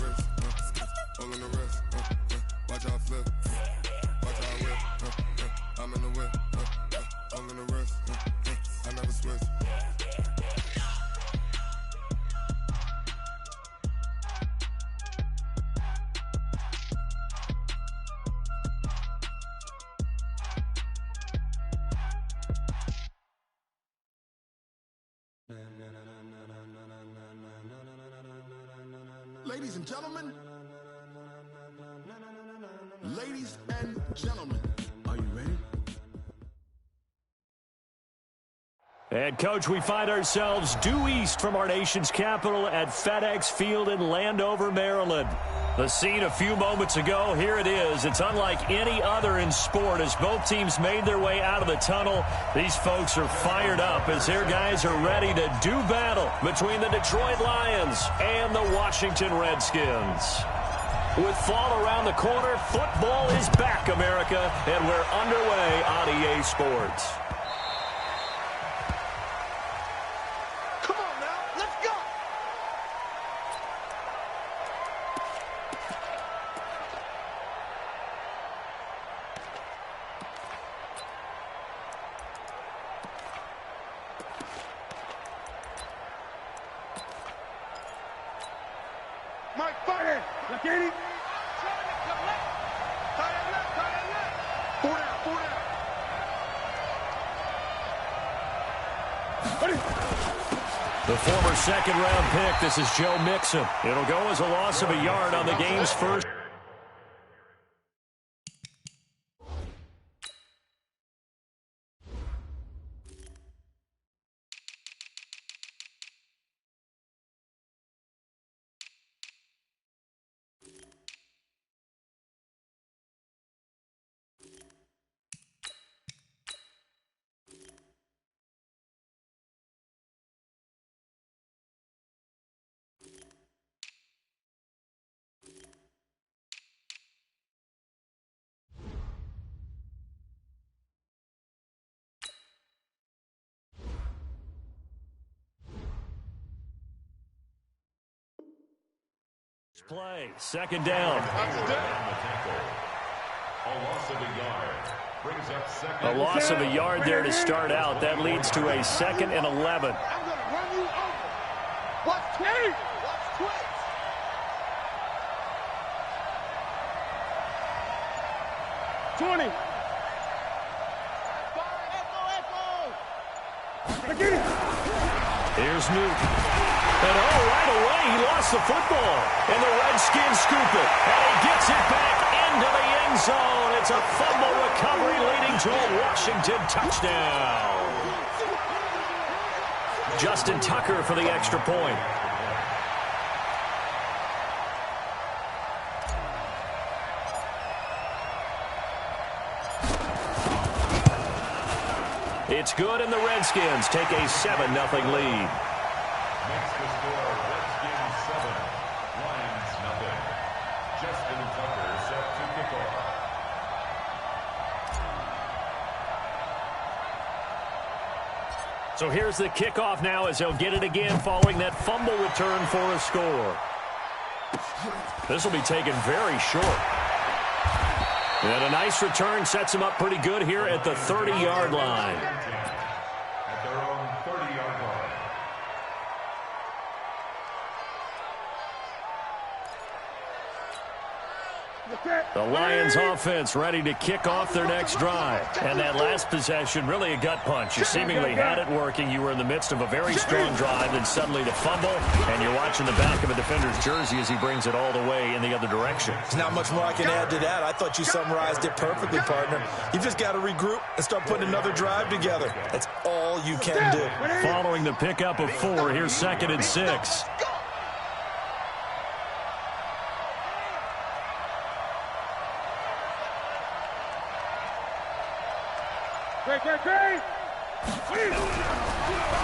wrist, all on the wrist, watch how I flip, watch how I whip, I'm in the whip, all on the wrist, I never switch. Ladies and gentlemen, are you ready? And, Coach, we find ourselves due east from our nation's capital at FedEx Field in Landover, Maryland. The scene a few moments ago, here it is. It's unlike any other in sport as both teams made their way out of the tunnel. These folks are fired up as their guys are ready to do battle between the Detroit Lions and the Washington Redskins. With fall around the corner, football is back, America, and we're underway on EA Sports. Come on now, let's go! Mike, fire! Look at him! The former second-round pick, this is Joe Mixon. It'll go as a loss of a yard on the game's first. Play, second down. A loss of a yard there to start out. That leads to a 2nd and 11. I'm going to run you over. Watch Twitch. Watch Twitch. Here's Newton. And right away, he lost the football. And the Redskins scoop it. And he gets it back into the end zone. It's a fumble recovery leading to a Washington touchdown. Justin Tucker for the extra point. It's good, and the Redskins take a 7-0 lead. Makes the score Redskins 7, Lions 0. Justin Tucker set to kick off. So here's the kickoff now as they'll get it again following that fumble return for a score. This will be taken very short. And a nice return sets him up pretty good here at the 30-yard line. At their own 30-yard line. The Lions offense ready to kick off their next drive. And that last possession, really a gut punch. You seemingly had it working. You were in the midst of a very strong drive, and suddenly the fumble, and you're watching the back of a defender's jersey as he brings it all the way in the other direction. There's not much more I can add to that. I thought you summarized it perfectly, partner. You just got to regroup and start putting another drive together. That's all you can do. Following the pickup of 4, here's 2nd and 6.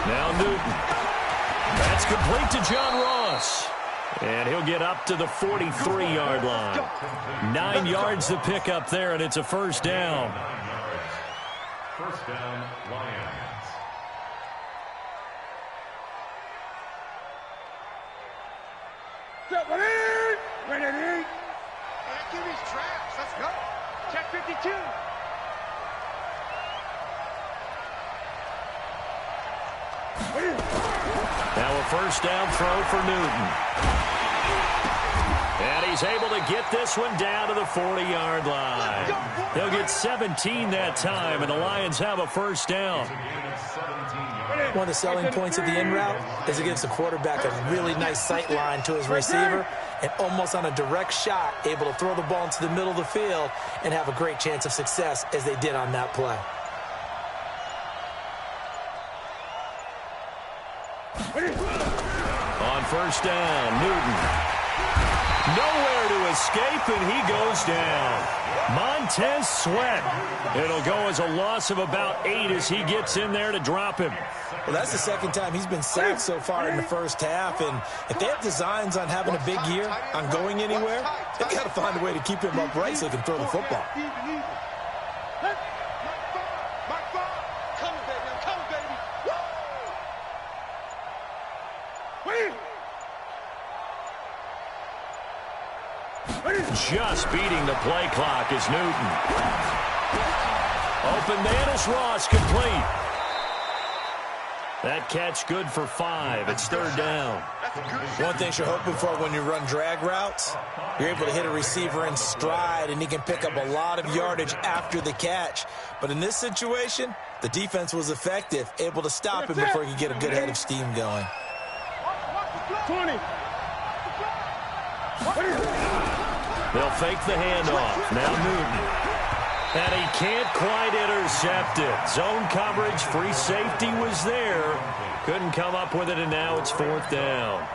Now Newton. That's complete to John Ross. And he'll get up to the 43-yard line. 9 yards to pick up there, and it's a first down. 9 yards. First down, Lions. Ready to eat? And give me traps. Let's go. Check 52. Now a first down throw for Newton. And he's able to get this one down to the 40-yard line. He'll get 17 that time, and the Lions have a first down. One of the selling points of the in route is it gives the quarterback a really nice sight line to his receiver, and almost on a direct shot, able to throw the ball into the middle of the field and have a great chance of success as they did on that play. On first down, Newton. Nowhere to escape, and he goes down. Montez Sweat. It'll go as a loss of about 8 as he gets in there to drop him. Well, that's the second time he's been sacked so far in the first half, and if they have designs on having a big year, on going anywhere, they've got to find a way to keep him upright so he can throw the football. Just beating the play clock is Newton. Open man is Ross, complete. That catch good for 5. It's third down. One thing you're hoping for when you run drag routes, you're able to hit a receiver in stride, and he can pick up a lot of yardage after the catch. But in this situation, the defense was effective, able to stop him before he could get a good head of steam going. 20. They'll fake the handoff. Now Newton. And he can't quite intercept it. Zone coverage, free safety was there. Couldn't come up with it, and now it's fourth down.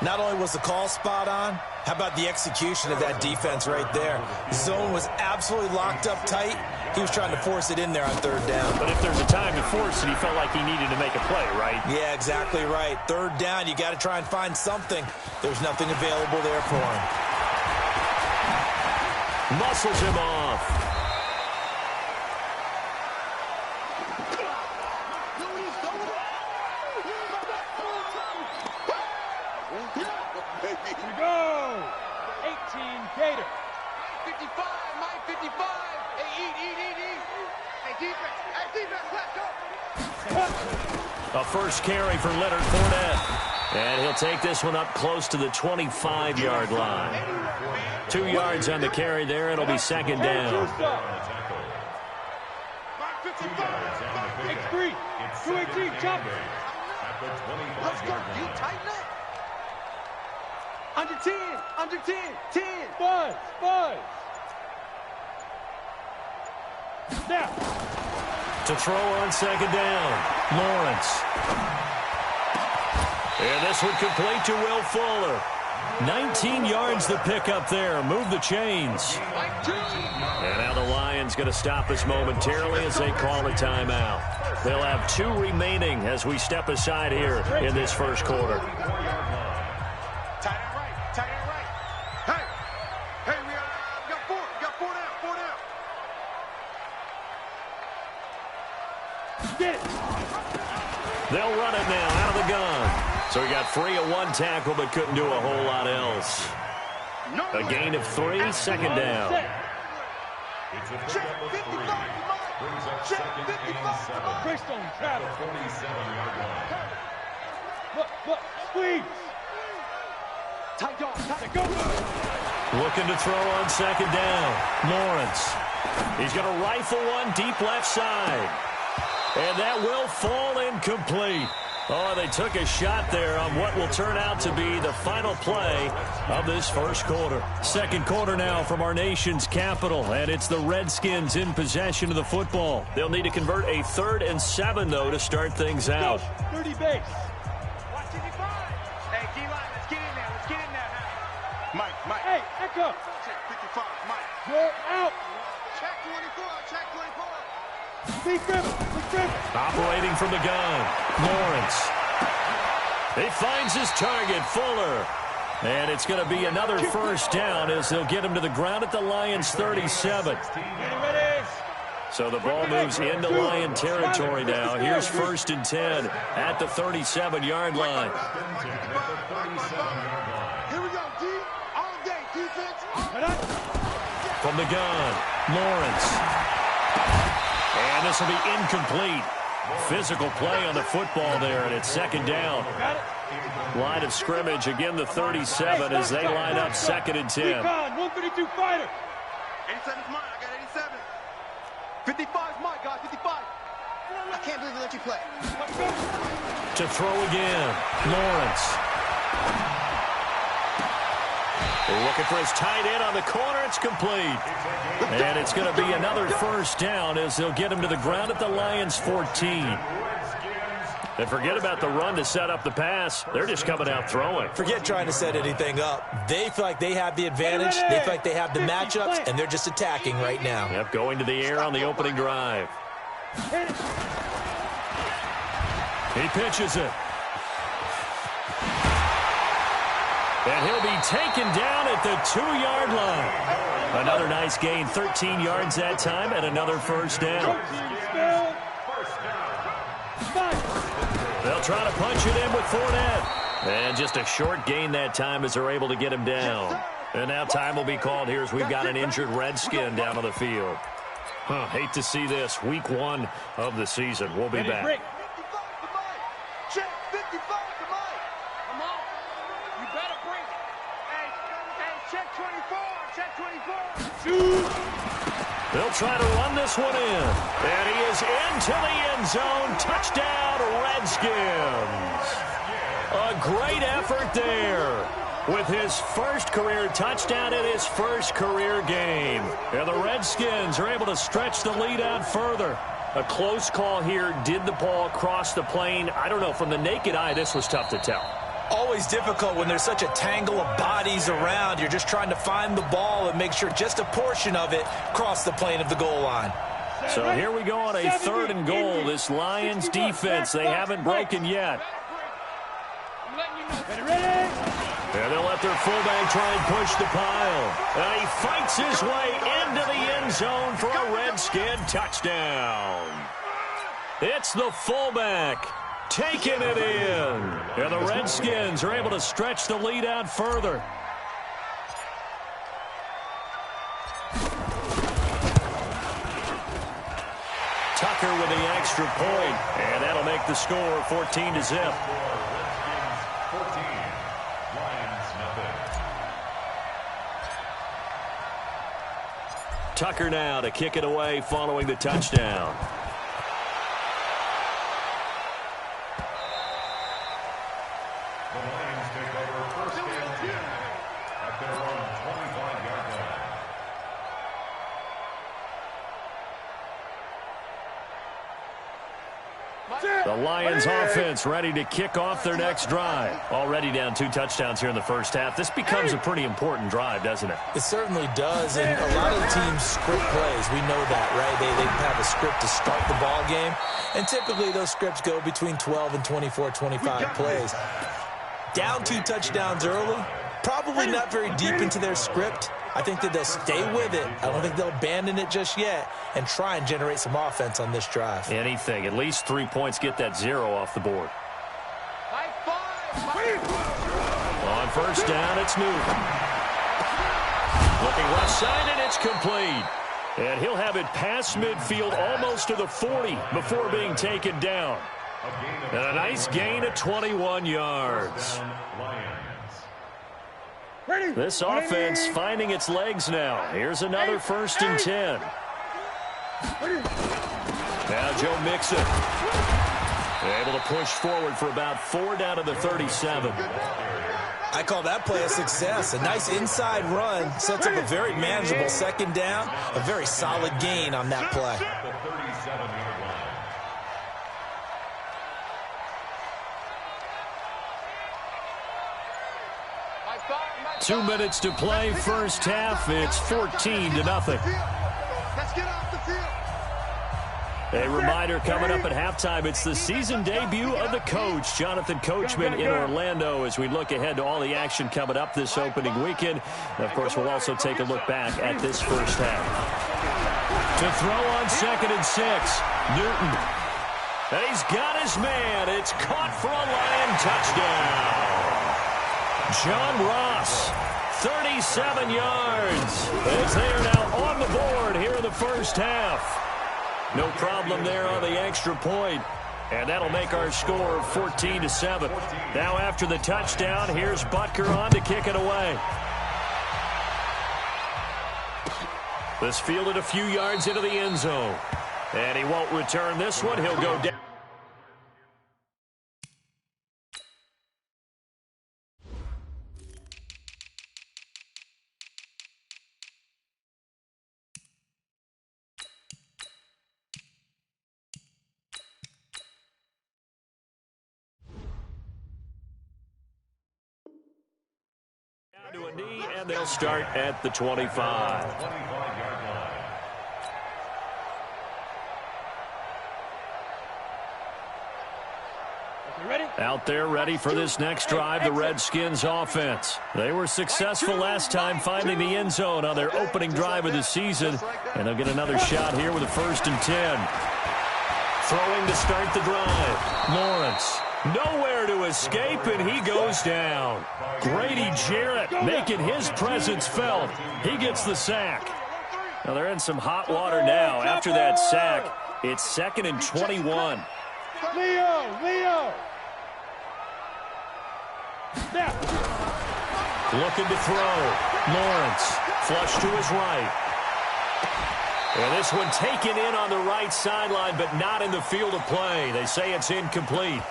Not only was the call spot on, how about the execution of that defense right there? Zone was absolutely locked up tight. He was trying to force it in there on third down. But if there's a time to force it, he felt like he needed to make a play, right? Yeah, exactly right. Third down, you got to try and find something. There's nothing available there for him. Muscles him off. Here we go. 18 Gator. 55, Mike 55. Hey, eat. Hey, defense, let's go. A first carry for Leonard Fournette. And he'll take this one up close to the 25-yard line. 2 yards on the carry there. It'll be second down. X3, 218, jump. Let's go, you tighten up. Under 10, 10. Buzz. Now. To throw on second down, Lawrence. And this one complete to Will Fuller. 19 yards to pick up there. Move the chains. And now the Lions going to stop us momentarily as they call a timeout. They'll have 2 remaining as we step aside here in this first quarter. Tight end right. Hey, we got 4 down. Get it. They'll run it now out of the gun. So he got free of 1 tackle but couldn't do a whole lot else. A gain of 3, second down. It's a pickup of 3. Brings up second and 7. Greystone, Trav. 47-yard line. Look, squeeze. Tight dog, go. Looking to throw on second down. Lawrence. He's going to rifle one deep left side. And that will fall incomplete. Oh, they took a shot there on what will turn out to be the final play of this first quarter. Second quarter now from our nation's capital, and it's the Redskins in possession of the football. They'll need to convert a 3rd and 7, though, to start things out. 30 base. Watch 55. Hey, D-line, let's get in there. Mike. Hey, echo. Check 55, Mike. You're out. Check 24. Big Griffin. Operating from the gun, Lawrence. He finds his target, Fuller. And it's going to be another first down as they'll get him to the ground at the Lions' 37. So the ball moves into Lion territory now. Here's 1st and 10 at the 37-yard line. Here we go, D. From the gun, Lawrence. And this will be incomplete. Physical play on the football there, and it's second down. Line of scrimmage, again the 37 as they line up 2nd and 10. 132 fighter. 87 is mine. I got 87. 55 is mine, guys. 55. I can't believe they let you play. To throw again, Lawrence. Looking for his tight end on the corner. It's complete. And it's going to be another first down as they'll get him to the ground at the Lions' 14. And forget about the run to set up the pass. They're just coming out throwing. Forget trying to set anything up. They feel like they have the advantage. They feel like they have the matchups, and they're just attacking right now. Yep, going to the air on the opening drive. He pitches it. And he'll be taken down at the 2-yard line. Another nice gain, 13 yards that time, and another first down. They'll try to punch it in with Fournette. And just a short gain that time as they're able to get him down. And now time will be called here as we've got an injured Redskin down on the field. Hate to see this. Week 1 of the season. We'll be back. Check 55, come on. You better bring it. Hey, check 24. Check 24. They'll try to run this one in. And he is into the end zone. Touchdown, Redskins. A great effort there with his first career touchdown in his first career game. And the Redskins are able to stretch the lead out further. A close call here. Did the ball cross the plane? I don't know. From the naked eye, this was tough to tell. Always difficult when there's such a tangle of bodies around. You're just trying to find the ball and make sure just a portion of it crossed the plane of the goal line. So here we go on a 3rd and goal. This Lions defense, they haven't broken yet. And they'll let their fullback try and push the pile. And he fights his way into the end zone for a Redskin touchdown. It's the fullback taking it in. And the Redskins are able to stretch the lead out further. Tucker with the extra point, and that'll make the score 14-0. Tucker now to kick it away following the touchdown. The Lions take over first and 10 at their own 25-yard line. The Lions offense ready to kick off their next drive. Already down 2 touchdowns here in the first half. This becomes a pretty important drive, doesn't it? It certainly does, and a lot of the teams script plays. We know that, right? They have a script to start the ball game, and typically those scripts go between 12 and 24, 25 plays. Down 2 touchdowns early, probably not very deep into their script. I think that they'll stay with it. I don't think they'll abandon it just yet and try and generate some offense on this drive. Anything. At least 3 points, get that 0 off the board. On first down, it's Newton. Looking left side, and it's complete. And he'll have it past midfield almost to the 40 before being taken down. And a nice gain of 21 yards. This offense finding its legs now. Here's another 1st and 10. Now Joe Mixon able to push forward for about 4 down to the 37. I call that play a success. A nice inside run sets up a very manageable 2nd down. A very solid gain on that play. 2 minutes to play, first half. It's 14-0. Let's get off the field. A reminder coming up at halftime. It's the season debut of the coach, Jonathan Coachman, in Orlando, as we look ahead to all the action coming up this opening weekend. And of course, we'll also take a look back at this first half. To throw on 2nd and 6, Newton. And he's got his man. It's caught for a Lion touchdown. John Ross 37 yards. As they are now on the board here in the first half. No problem there on the extra point. And that'll make our score 14-7. Now after the touchdown, here's Butker on to kick it away. This fielded a few yards into the end zone. And he won't return this one. He'll go down. To a knee, and they'll start at the 25. Out there ready for this next drive, the Redskins offense. They were successful last time finding the end zone on their opening drive of the season, and they'll get another shot here with a 1st and 10. Throwing to start the drive. Lawrence. Nowhere to escape, and he goes down. Grady Jarrett making his presence felt. He gets the sack. Now they're in some hot water now. After that sack, it's 2nd and 21. Leo! Looking to throw. Lawrence, flush to his right. And this one taken in on the right sideline, but not in the field of play. They say it's incomplete.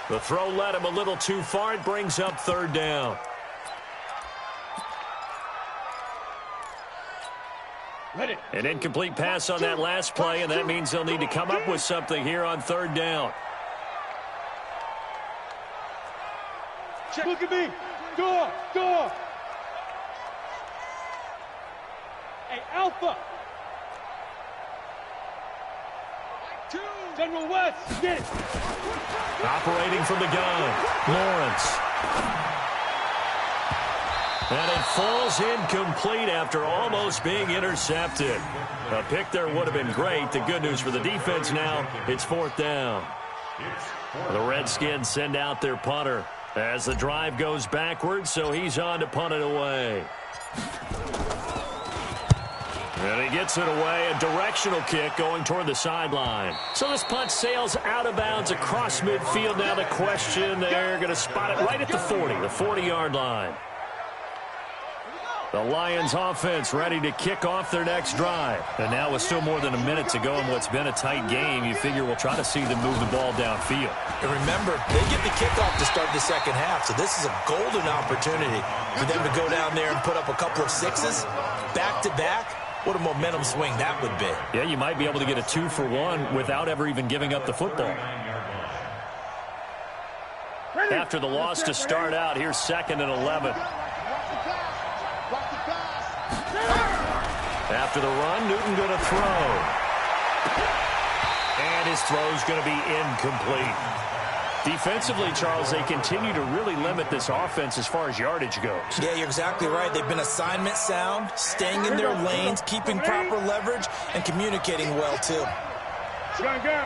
The throw led him a little too far. It brings up 3rd down. An incomplete pass on that last play, and that means they'll need to come up with something here on 3rd down. Look at me. Go. Hey, Alpha. General West, get it. Operating from the gun, Lawrence. And it falls incomplete after almost being intercepted. A pick there would have been great. The good news for the defense now, it's 4th down. The Redskins send out their punter as the drive goes backwards, so he's on to punt it away. And he gets it away, a directional kick going toward the sideline. So this punt sails out of bounds across midfield. Now the question, they're going to spot it right at the 40, the 40-yard line. The Lions offense ready to kick off their next drive. And now with still more than a minute to go in what's been a tight game, you figure we'll try to see them move the ball downfield. And remember, they get the kickoff to start the second half, so this is a golden opportunity for them to go down there and put up a couple of sixes back-to-back. What a momentum swing that would be. Yeah, you might be able to get a 2-for-1 without ever even giving up the football. After the loss to start out, here's 2nd and 11. After the run, Newton going to throw. And his throw's going to be incomplete. Defensively, Charles, they continue to really limit this offense as far as yardage goes. Yeah, you're exactly right. They've been assignment sound, staying in their lanes, keeping proper leverage, and communicating well, too. Go.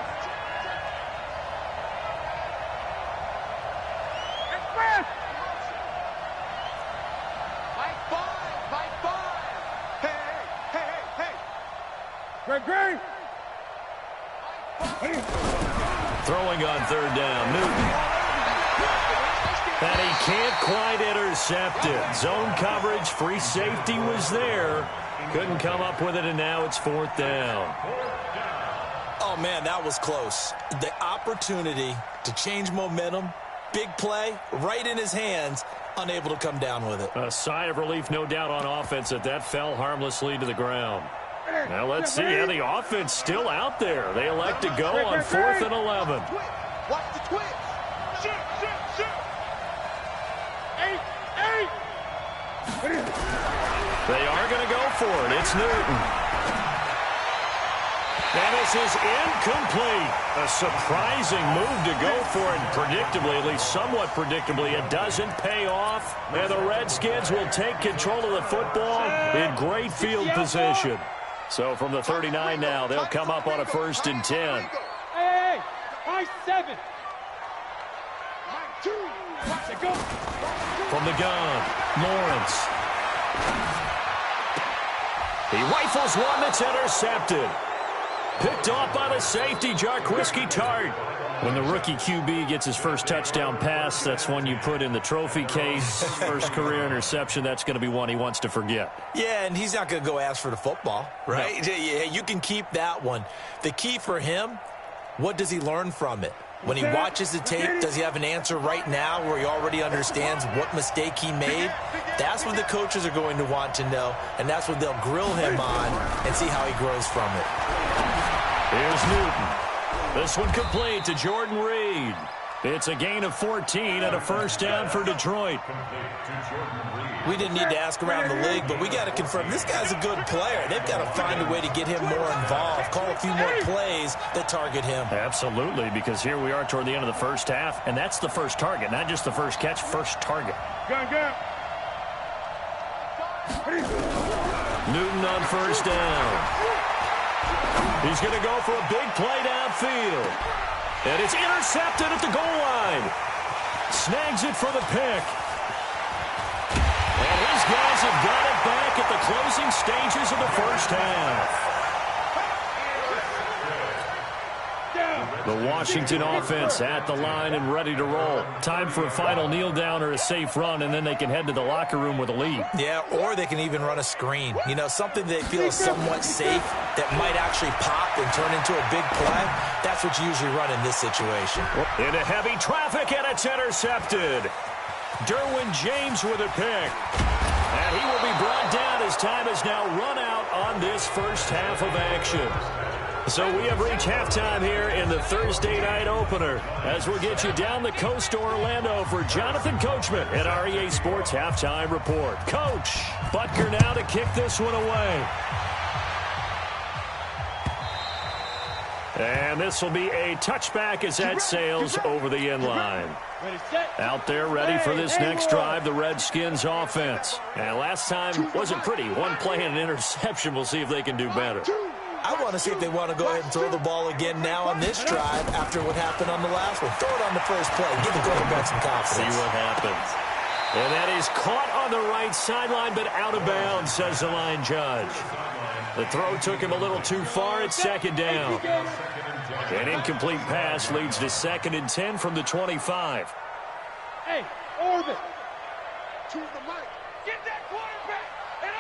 Greg. Throwing on 3rd down, Newton. And he can't quite intercept it. Zone coverage, free safety was there. Couldn't come up with it, and now it's 4th down. Oh, man, that was close. The opportunity to change momentum, big play, right in his hands, unable to come down with it. A sigh of relief, no doubt, on offense that fell harmlessly to the ground. Now let's see how the offense still out there. They elect to go on 4th and 11. Watch the twitch. Shoot. 8. They are going to go for it. It's Newton. And this is incomplete. A surprising move to go for it. Predictably, at least somewhat predictably, it doesn't pay off. And the Redskins will take control of the football in great field position. So from the 39 now, they'll come up on a 1st and 10. Hey, 7. From the gun, Lawrence. He rifles one that's intercepted. Picked off by the safety, Jarquiski Tart. When the rookie QB gets his first touchdown pass, that's one you put in the trophy case. First career interception, that's going to be one he wants to forget. Yeah, and he's not going to go ask for the football, right? No. Yeah, you can keep that one. The key for him, what does he learn from it? When he watches the tape, does he have an answer right now where he already understands what mistake he made? That's what the coaches are going to want to know, and that's what they'll grill him on and see how he grows from it. Here's Newton. This one complete to Jordan Reed. It's a gain of 14 and a first down for Detroit. We didn't need to ask around the league, but we got to confirm this guy's a good player. They've got to find a way to get him more involved, call a few more plays that target him. Absolutely, because here we are toward the end of the first half, and that's the first target, not just the first catch, first target. Newton on first down. He's going to go for a big play downfield. And it's intercepted at the goal line. Snags it for the pick. And his guys have got it back at the closing stages of the first half. The Washington offense at the line and ready to roll. Time for a final kneel down or a safe run, and then they can head to the locker room with a lead. Yeah, or they can even run a screen. You know, something they feel is somewhat safe that might actually pop and turn into a big play. That's what you usually run in this situation. Into heavy traffic, and it's intercepted. Derwin James with a pick. And he will be brought down as time has now run out on this first half of action. So we have reached halftime here in the Thursday night opener as we'll get you down the coast to Orlando for Jonathan Coachman at REA Sports Halftime Report. Coach, Butker now to kick this one away. And this will be a touchback as that sails over the end line. Out there ready for this next drive, the Redskins offense. And last time wasn't pretty. One play and an interception. We'll see if they can do better. I want to see if they want to go ahead and throw the ball again now on this drive after what happened on the last one. Throw it on the first play. Give the quarterback some confidence. See what happens. And that is caught on the right sideline, but out of bounds, says the line judge. The throw took him a little too far at second down. An incomplete pass leads to 2nd and 10 from the 25. Hey, orbit. To the mic. Get that quarterback and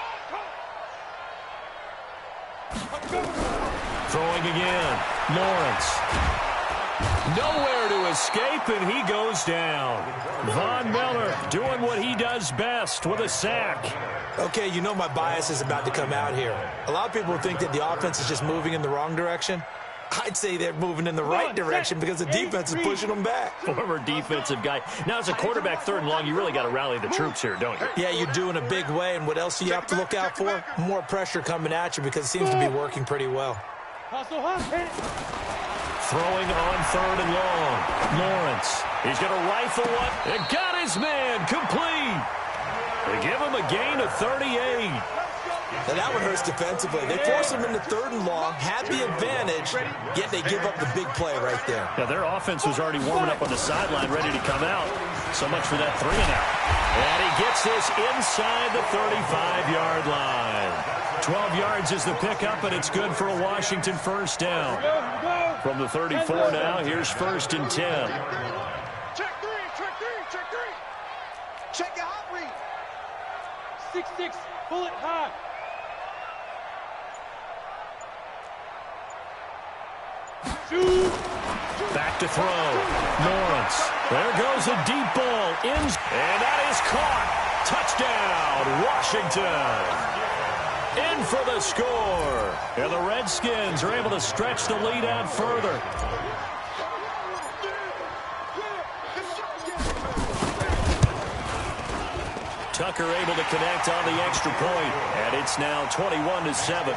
Throwing again. Lawrence. Nowhere to escape, and he goes down. Von Miller doing what he does best with a sack. Okay, you know my bias is about to come out here. A lot of people think that the offense is just moving in the wrong direction. I'd say they're moving in the right direction because the defense is pushing them back. Former defensive guy. Now, as a quarterback 3rd and long, you really got to rally the troops here, don't you? Yeah, you do in a big way. And what else do you have to look out for? More pressure coming at you because it seems to be working pretty well. Throwing on 3rd and long. Lawrence. He's going to rifle one. And got his man complete. They give him a gain of 38. Now that one hurts defensively. They force him into 3rd and long, have the advantage, yet they give up the big play right there. Yeah, their offense was already warming up on the sideline, ready to come out. So much for that 3 and out. And he gets this inside the 35-yard line. 12 yards is the pickup, and it's good for a Washington first down. From the 34 now, here's 1st and 10. Check 3, check 3, check 3. Check your hot read. 6-6, pull it high. Back to throw. Lawrence. There goes a deep ball. And that is caught. Touchdown, Washington. In for the score. And the Redskins are able to stretch the lead out further. Tucker able to connect on the extra point. And it's now 21-7.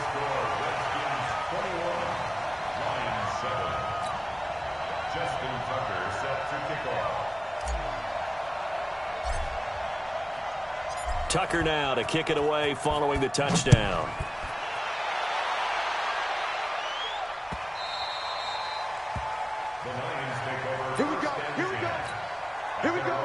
Tucker now to kick it away following the touchdown. Here we go, here we go, here we go.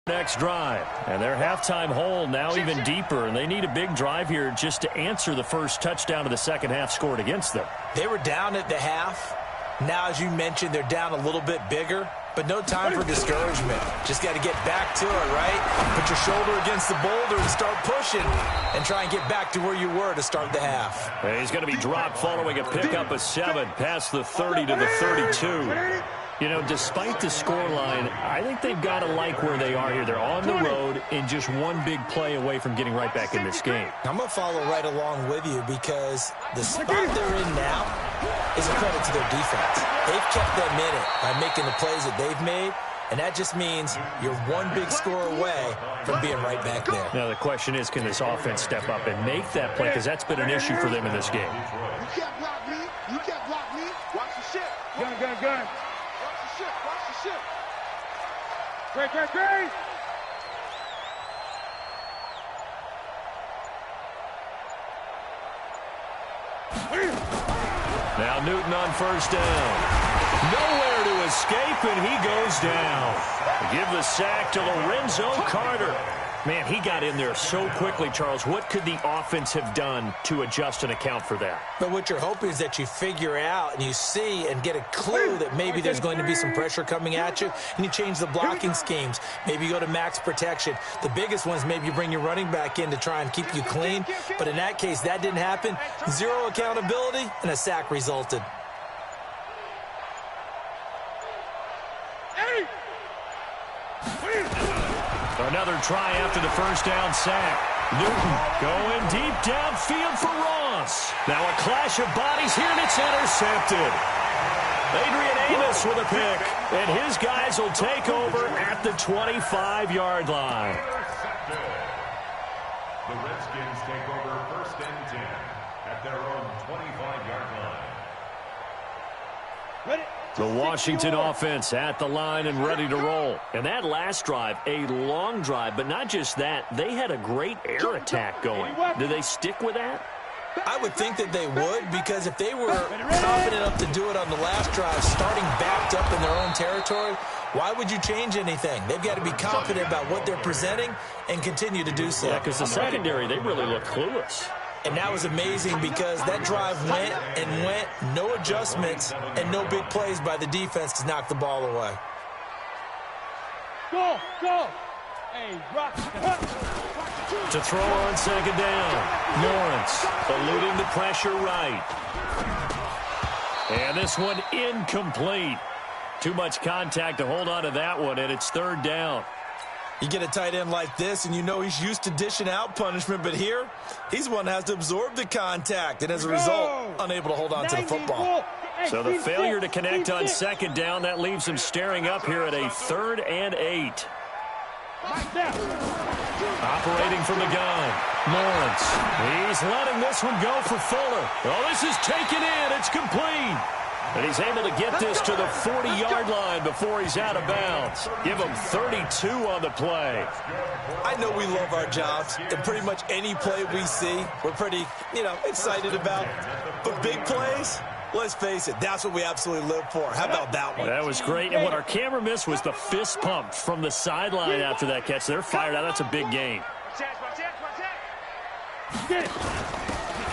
Next drive, and their halftime hole now even deeper, and they need a big drive here just to answer the first touchdown of the second half scored against them. They were down at the half. Now, as you mentioned, they're down a little bit bigger, but no time for discouragement. Just got to get back to it, right? Put your shoulder against the boulder and start pushing and try and get back to where you were to start the half. He's going to be dropped following a pickup of 7 past the 30 to the 32. You know, despite the scoreline, I think they've got to like where they are here. They're on the road and just one big play away from getting right back in this game. I'm going to follow right along with you because the spot they're in now is a credit to their defense. They've kept them in it by making the plays that they've made, and that just means you're one big score away from being right back there. Now, the question is, can this offense step up and make that play? Because that's been an issue for them in this game. You can't block me. You can't block me. Watch the shit. Gun. Watch the shit. Great. Now Newton on first down. Nowhere to escape, and he goes down. Give the sack to Lorenzo Carter. Man, he got in there so quickly, Charles. What could the offense have done to adjust and account for that? But what you're hoping is that you figure out and you see and get a clue that maybe there's going to be some pressure coming at you, and you change the blocking schemes. Maybe you go to max protection. The biggest one is maybe you bring your running back in to try and keep you clean. But in that case, that didn't happen. Zero accountability, and a sack resulted. Another try after the first down sack. Newton going deep downfield for Ross. Now a clash of bodies here, and it's intercepted. Adrian Amos with a pick, and his guys will take over at the 25-yard line. The Redskins take over 1st and 10 at their own 25-yard line. Ready? The Washington offense at the line and ready to roll. And that last drive, a long drive, but not just that. They had a great air attack going. Do they stick with that? I would think that they would, because if they were confident enough to do it on the last drive, starting backed up in their own territory, why would you change anything? They've got to be confident about what they're presenting and continue to do so. Yeah, because the secondary, they really look clueless. And that was amazing because that drive went and went, no adjustments, and no big plays by the defense to knock the ball away. Go! Hey, rock. To throw on second down. Lawrence eluding the pressure right. And this one incomplete. Too much contact to hold on to that one, and it's 3rd down. You get a tight end like this, and you know he's used to dishing out punishment, but here, he's one that has to absorb the contact, and as a result, unable to hold on to the football. So the failure to connect on second down, that leaves him staring up here at a 3rd and 8. Operating from the gun, Lawrence. He's letting this one go for Fuller. Oh, this is taken in. It's complete. And he's able to get this to the 40-yard line before he's out of bounds. Give him 32 on the play. I know we love our jobs, and pretty much any play we see, we're pretty, excited about. But big plays, let's face it, that's what we absolutely live for. How about that one? That was great. And what our camera missed was the fist pump from the sideline after that catch. They're fired out. That's a big gain.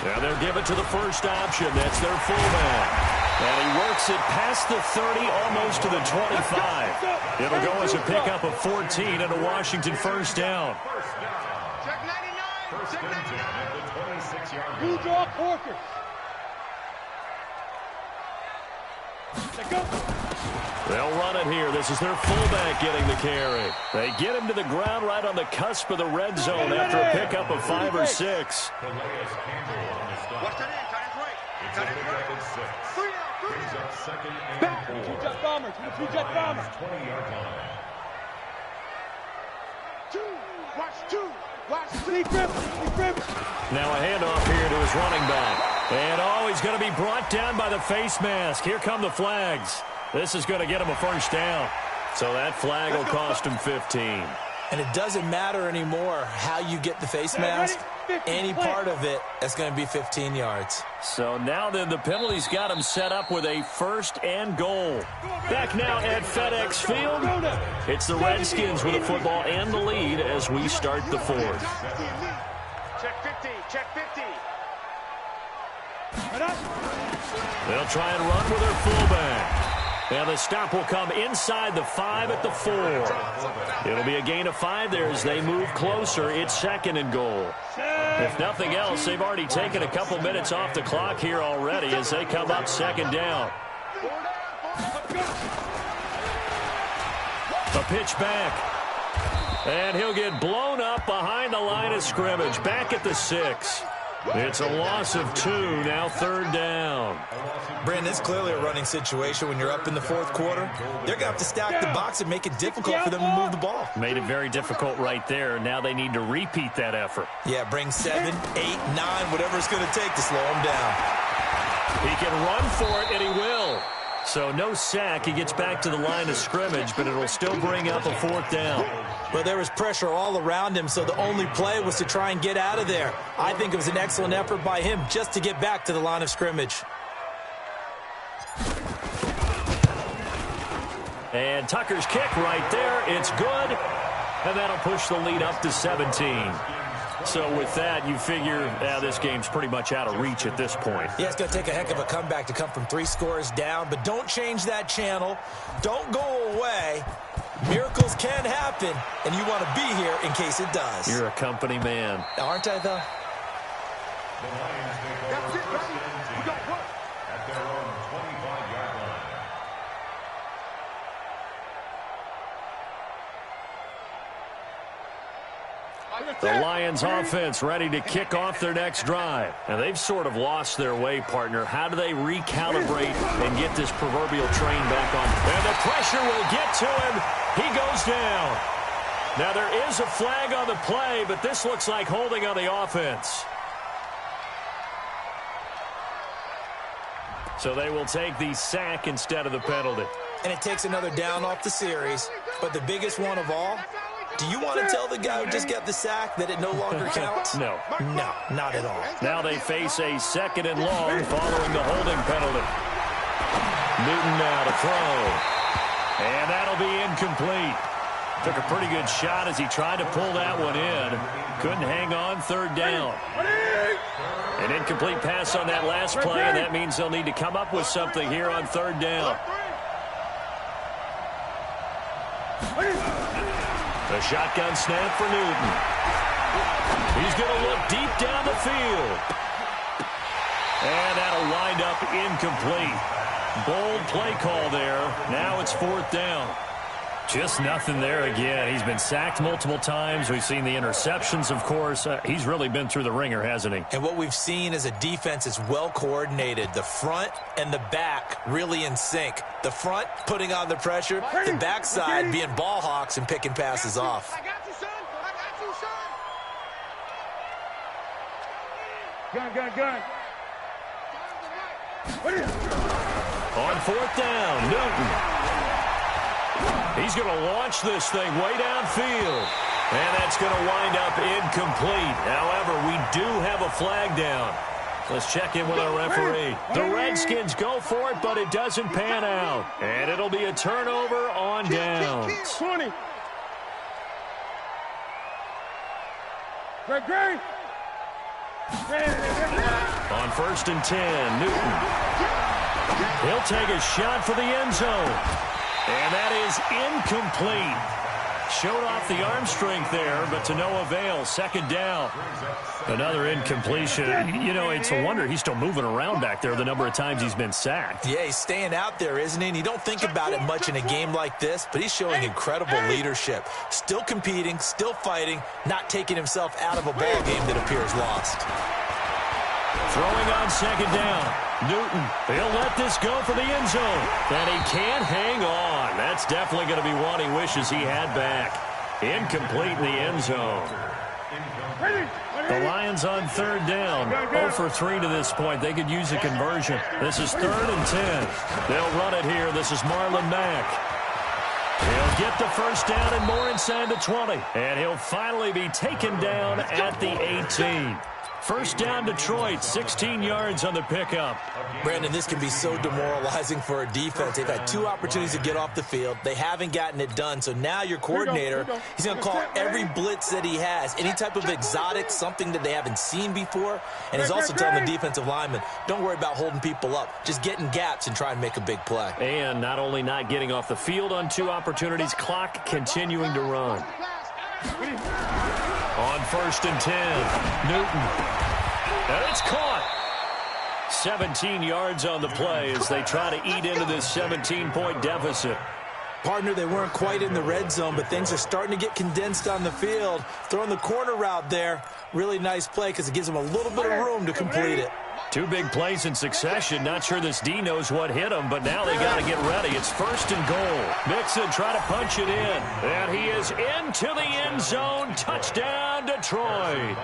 Now they'll give it to the first option. That's their fullback. And he works it past the 30, almost to the 25. It'll go as a pickup of 14 and a Washington first down. Check 99. First and 10 at the 26-yard line. You draw Porter. They'll run it here. This is their fullback getting the carry. They get him to the ground right on the cusp of the red zone after a pickup of 5 or 6. Watch that in. It's a pickup of 6. Brings up 2nd and 4. Two-jet bombers. 20-yard line. Watch. Sneak rip. Now a handoff here to his running back. And, he's going to be brought down by the face mask. Here come the flags. This is going to get him a first down. So that flag will cost him 15. And it doesn't matter anymore how you get the face mask. any part of it, that's going to be 15 yards. So now then, the penalty's got him set up with a 1st and goal. Back now at FedEx Field, it's the Redskins with the football and the lead as we start the 4th. Check 50, check 50. They'll try and run with their fullback. And the stop will come inside the 5 at the 4. It'll be a gain of 5 there as they move closer. It's 2nd and goal. If nothing else, they've already taken a couple minutes off the clock here already as they come up 2nd down. The pitch back. And he'll get blown up behind the line of scrimmage. Back at the 6. It's a loss of 2, now 3rd down. Brandon, it's clearly a running situation when you're up in the 4th quarter. They're going to have to stack the box and make it difficult for them to move the ball. Made it very difficult right there. Now they need to repeat that effort. Yeah, bring 7, 8, 9, whatever it's going to take to slow him down. He can run for it, and he will. So no sack. He gets back to the line of scrimmage, but it'll still bring up a 4th down. Well, there was pressure all around him, so the only play was to try and get out of there. I think it was an excellent effort by him just to get back to the line of scrimmage. And Tucker's kick right there. It's good. And that'll push the lead up to 17. So with that, you figure this game's pretty much out of reach at this point. Yeah, it's going to take a heck of a comeback to come from 3 scores down, but don't change that channel. Don't go away. Miracles can happen, and you want to be here in case it does. You're a company man. Aren't I, though? The Lions take over first and 10 at their own 25-yard line. The Lions offense ready to kick off their next drive. And they've sort of lost their way, partner. How do they recalibrate and get this proverbial train back on? And the pressure will get to him. He goes down. Now there is a flag on the play, but this looks like holding on the offense. So they will take the sack instead of the penalty. And it takes another down off the series. But the biggest one of all, do you want to tell the guy who just got the sack that it no longer counts? No. No, not at all. Now they face a 2nd and long following the holding penalty. Newton now to throw. And that'll be incomplete. Took a pretty good shot as he tried to pull that one in. Couldn't hang on, 3rd down. An incomplete pass on that last play, and that means they'll need to come up with something here on 3rd down. The shotgun snap for Newton. He's going to look deep down the field. And that'll wind up incomplete. Bold play call there. Now it's 4th down. Just nothing there again. He's been sacked multiple times. We've seen the interceptions, of course. He's really been through the ringer, hasn't he? And what we've seen is a defense that's well coordinated. The front and the back really in sync. The front putting on the pressure, the backside being ball hawks and picking passes off. I got you, son. I got you, son. Gun. On 4th down, Newton. He's going to launch this thing way downfield. And that's going to wind up incomplete. However, we do have a flag down. Let's check in with our referee. The Redskins go for it, but it doesn't pan out. And it'll be a turnover on downs. 20. Great. On 1st and 10, Newton. He'll take a shot for the end zone. And that is incomplete. Showed off the arm strength there, but to no avail. 2nd down. Another incompletion. You know, it's a wonder he's still moving around back there the number of times he's been sacked. Yeah, he's staying out there, isn't he? And you don't think about it much in a game like this, but he's showing incredible leadership. Still competing, still fighting, not taking himself out of a ball game that appears lost. Throwing on 2nd down. Newton, he'll let this go for the end zone. And he can't hang on. That's definitely going to be one he wishes he had back. Incomplete in the end zone. The Lions on 3rd down. 0 for 3 to this point. They could use a conversion. This is 3rd and 10. They'll run it here. This is Marlon Mack. He'll get the first down and more inside the 20. And he'll finally be taken down at the 18. First down, Detroit, 16 yards on the pickup. Brandon, this can be so demoralizing for a defense. They've had 2 opportunities to get off the field. They haven't gotten it done. So now your coordinator, he's going to call every blitz that he has, any type of exotic, something that they haven't seen before. And he's also telling the defensive lineman, don't worry about holding people up. Just get in gaps and try and make a big play. And not only not getting off the field on 2 opportunities, clock continuing to run. On 1st and 10, Newton. And it's caught. 17 yards on the play as they try to eat into this 17-point deficit. Partner, they weren't quite in the red zone, but things are starting to get condensed on the field. Throwing the corner route there, really nice play because it gives them a little bit of room to complete it. 2 big plays in succession. Not sure this D knows what hit him, but now they got to get ready. It's 1st and goal. Mixon try to punch it in. And he is into the end zone. Touchdown, Detroit.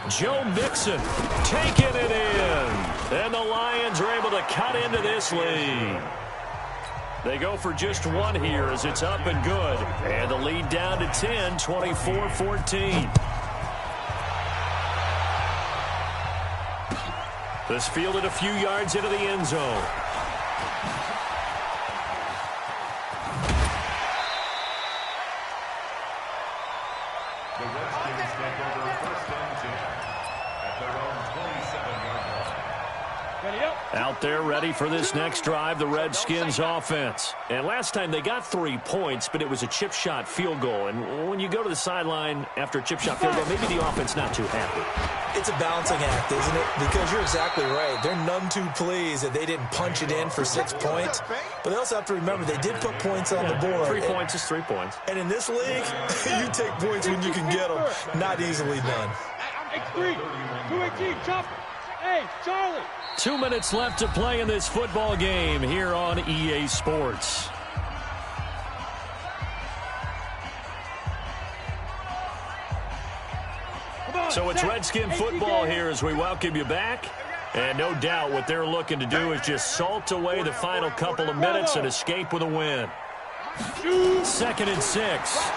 Joe Mixon taking it in. And the Lions are able to cut into this lead. They go for just 1 here as it's up and good. And the lead down to 10, 24-14. This fielded a few yards into the end zone. The Redskins take over 1st and 10 at their own 27-yard line. Out there ready for this next drive, the Redskins offense. And last time they got 3 points, but it was a chip shot field goal. And when you go to the sideline after a chip shot field goal, maybe the offense not too happy. It's a balancing act, isn't it? Because you're exactly right. They're none too pleased that they didn't punch it in for 6 points. But they also have to remember they did put points on the board. 3 points is 3 points. And in this league, you take points when you can get them. Not easily done. X3, 218, chop. Hey, Charlie. 2 minutes left to play in this football game here on EA Sports. So it's Redskin football here as we welcome you back. And no doubt what they're looking to do is just salt away the final couple of minutes and escape with a win. 2nd and 6.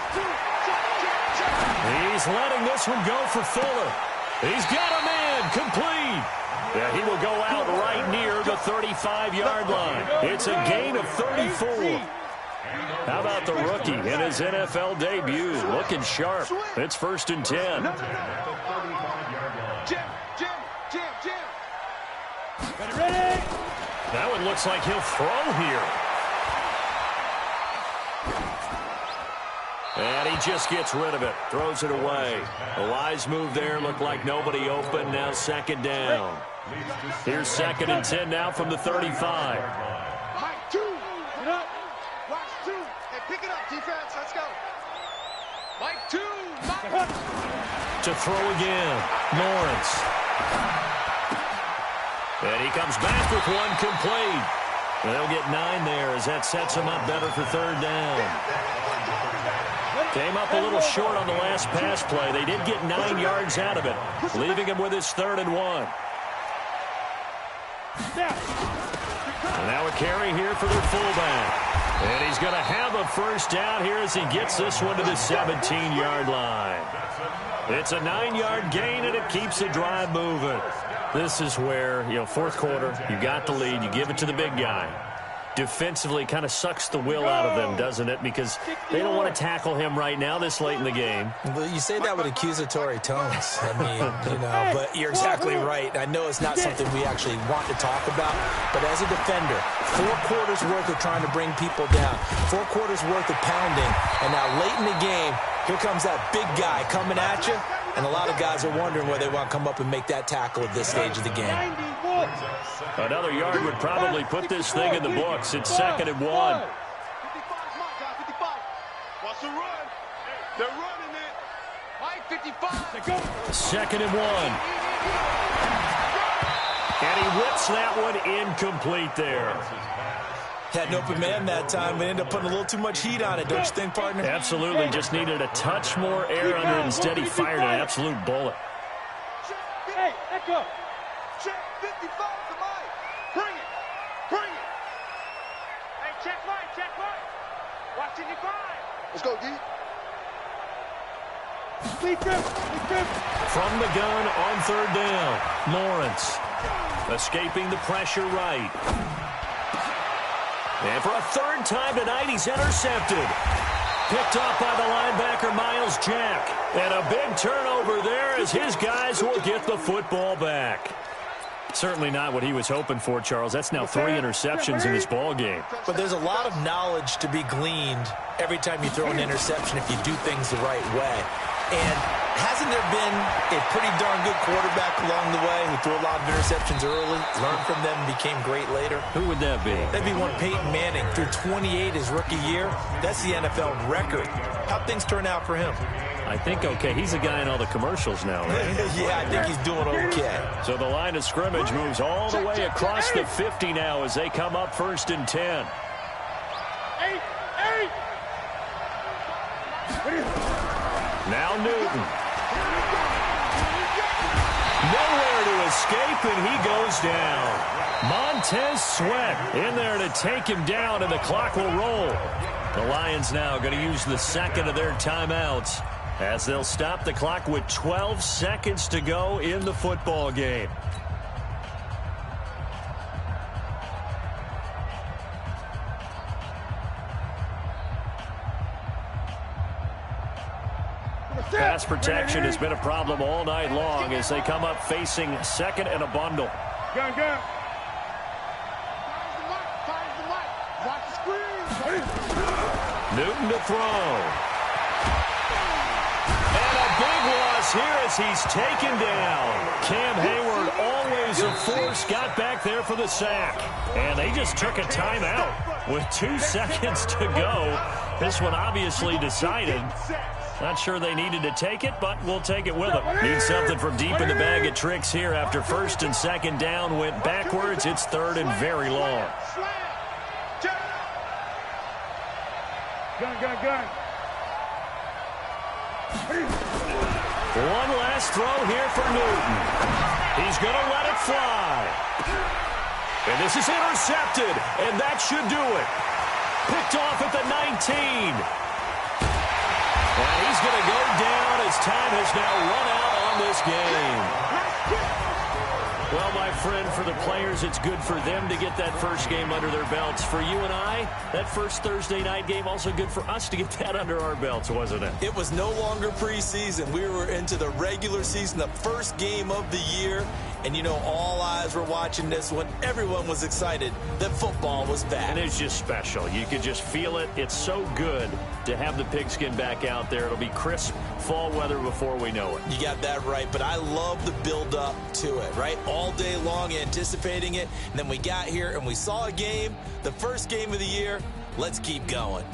He's letting this one go for Fuller. He's got a man complete. Yeah, he will go out right near the 35-yard line. It's a gain of 34. How about the rookie in his NFL debut? Looking sharp. It's 1st and 10. That one looks like he'll throw here. And he just gets rid of it. Throws it away. A wise move there. Looked like nobody open. Now 2nd down. Here's 2nd and 10 now from the 35. Mike, 2. Get up. Watch 2. Hey, pick it up, defense. Let's go. Mike, 2. To throw again. Lawrence. And he comes back with one complete. They'll get 9 there as that sets him up better for 3rd down. Came up a little short on the last pass play. They did get 9 yards out of it, leaving him with his 3rd and 1. And now a carry here for their fullback. And he's going to have a first down here as he gets this one to the 17-yard line. It's a 9-yard gain, and it keeps the drive moving. This is where, 4th quarter, you got the lead, you give it to the big guy. Defensively kind of sucks the will out of them, doesn't it? Because they don't want to tackle him right now this late in the game. Well, you say that with accusatory tones. I mean, but you're exactly right. I know it's not something we actually want to talk about, but as a defender, 4 quarters worth of trying to bring people down, 4 quarters worth of pounding, and now late in the game, here comes that big guy coming at you, and a lot of guys are wondering whether they want to come up and make that tackle at this stage of the game. Another yard would probably put this thing in the books. It's 2nd and 1. 55, watch the run. They're running it. Mike, 55. 2nd and 1. And he whips that one incomplete there. Had an open man that time, but ended up putting a little too much heat on it, don't you think, partner? Absolutely. Just needed a touch more air under it. Instead, he fired an absolute bullet. Hey, echo. Check 55 to Mike. Bring it. Bring it. Hey, check Mike. Watch 55. Let's go, D. From the gun on third down, Lawrence escaping the pressure right. And for a third time tonight, he's intercepted. Picked off by the linebacker, Miles Jack. And a big turnover there as his guys will get the football back. Certainly not what he was hoping for, Charles. That's now 3 interceptions in this ball game. But there's a lot of knowledge to be gleaned every time you throw an interception if you do things the right way. And hasn't there been a pretty darn good quarterback along the way who threw a lot of interceptions early, learned from them, and became great later? Who would that be? That'd be one Peyton Manning. Threw 28 his rookie year. That's the NFL record. How'd things turn out for him? I think okay. He's a guy in all the commercials now, right? Yeah, I think he's doing okay. So the line of scrimmage moves all the way across the 50 now as they come up 1st and 10. Now Newton. Nowhere to escape, and he goes down. Montez Sweat in there to take him down, and the clock will roll. The Lions now going to use the second of their timeouts as they'll stop the clock with 12 seconds to go in the football game. Pass protection has been a problem all night long as they come up facing second and a bundle. Gun. Watch the screen. Newton to throw. And a big loss here as he's taken down. Cam Hayward, always a force, got back there for the sack. And they just took a timeout with 2 seconds to go. This one obviously decided. Not sure they needed to take it, but we'll take it with them. Need something from deep in the bag of tricks here after 1st and 2nd down went backwards. It's 3rd and very long. Gun. One last throw here for Newton. He's going to let it fly. And this is intercepted, and that should do it. Picked off at the 19. And he's going to go down as time has now run out on this game. Well, my friend, for the players, it's good for them to get that first game under their belts. For you and I, that first Thursday night game, also good for us to get that under our belts, wasn't it? It was no longer preseason. We were into the regular season, the first game of the year. And, you know, all eyes were watching this one. Everyone was excited that football was back. And it's just special. You could just feel it. It's so good to have the pigskin back out there. It'll be crisp fall weather before we know it. You got that right, but I love the build-up to it, right? All day long anticipating it, and then we got here and we saw a game, the first game of the year. Let's keep going.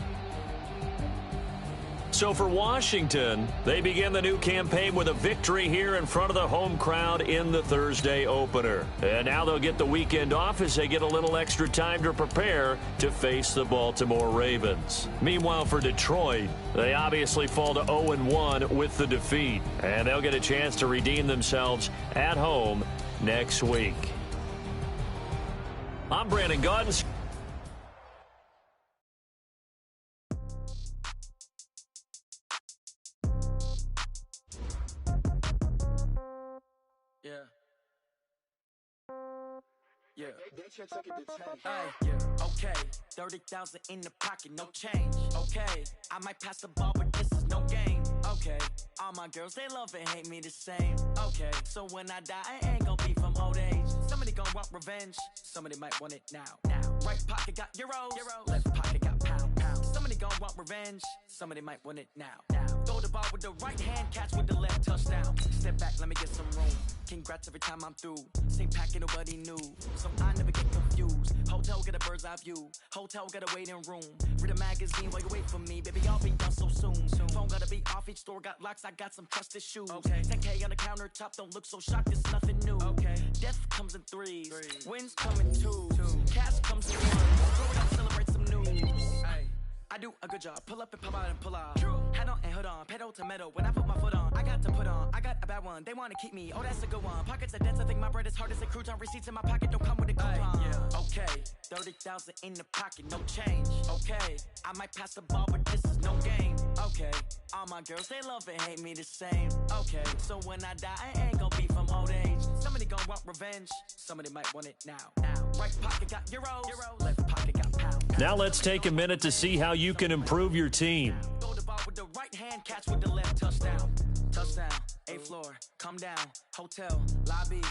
So for Washington, they begin the new campaign with a victory here in front of the home crowd in the Thursday opener. And now they'll get the weekend off as they get a little extra time to prepare to face the Baltimore Ravens. Meanwhile, for Detroit, they obviously fall to 0-1 with the defeat. And they'll get a chance to redeem themselves at home next week. I'm Brandon Gaudens. Okay, 30,000 in the pocket, no change. Okay, I might pass the ball, but this is no game. Okay, all my girls, they love and hate me the same. Okay, so when I die, I ain't gonna be from old age. Somebody gonna want revenge, somebody might want it now. Right pocket got euros, left pocket got pounds. Somebody gonna want revenge, somebody might want it now. Throw the ball with the right hand, catch with the left, touchdown. Step back, let me get some room. Congrats every time I'm through. Same packet, nobody knew, so I never get confused. Hotel get a bird's eye view. Hotel got a waiting room. Read a magazine while you wait for me. Baby, I'll be done so soon. Phone gotta be off, each store got locks. I got some trusted shoes. Okay. 10K on the countertop, don't look so shocked. It's nothing new. Okay. Death comes in threes. Wins come in twos. Cash comes in ones. Throw it out, celebrate some news. Ay. I do a good job. Pull up and pop out and pull out. Head on and hood on. Pedal to metal. When I put my foot on, I got to put on. I got a bad one. They want to keep me. Oh, that's a good one. Pockets are dense. I think my bread is hard as a crouton. Receipts in my pocket don't come with a coupon. Okay. 30,000 in the pocket. No change. Okay. I might pass the ball, but this is no game. Okay, all my girls, they love and hate me the same. Okay, so when I die, I ain't gonna be from old age. Somebody gonna want revenge, somebody might want it now. Right pocket got euros, left pocket got pounds. Now let's take a minute to see how you can improve your team. Go to ball with the right hand, catch with the left, touchdown. Touchdown, 8th floor, come down, hotel, lobby.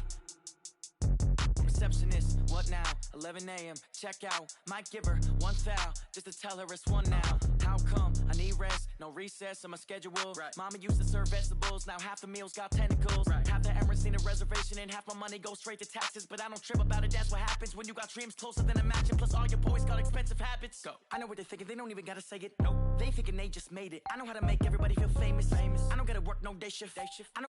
Receptionist, what now? 11 a.m., check out. Might give her one foul, just to tell her it's one now. How come? I need rest, no recess on my schedule. Right. Mama used to serve vegetables, now half the meals got tentacles. Right. Half the errands need a reservation and half my money goes straight to taxes. But I don't trip about it, that's what happens when you got dreams closer than a match. And plus all your boys got expensive habits. Go. I know what they're thinking, they don't even gotta say it. Nope. They thinking they just made it. I know how to make everybody feel famous. I don't gotta work no day shift. I know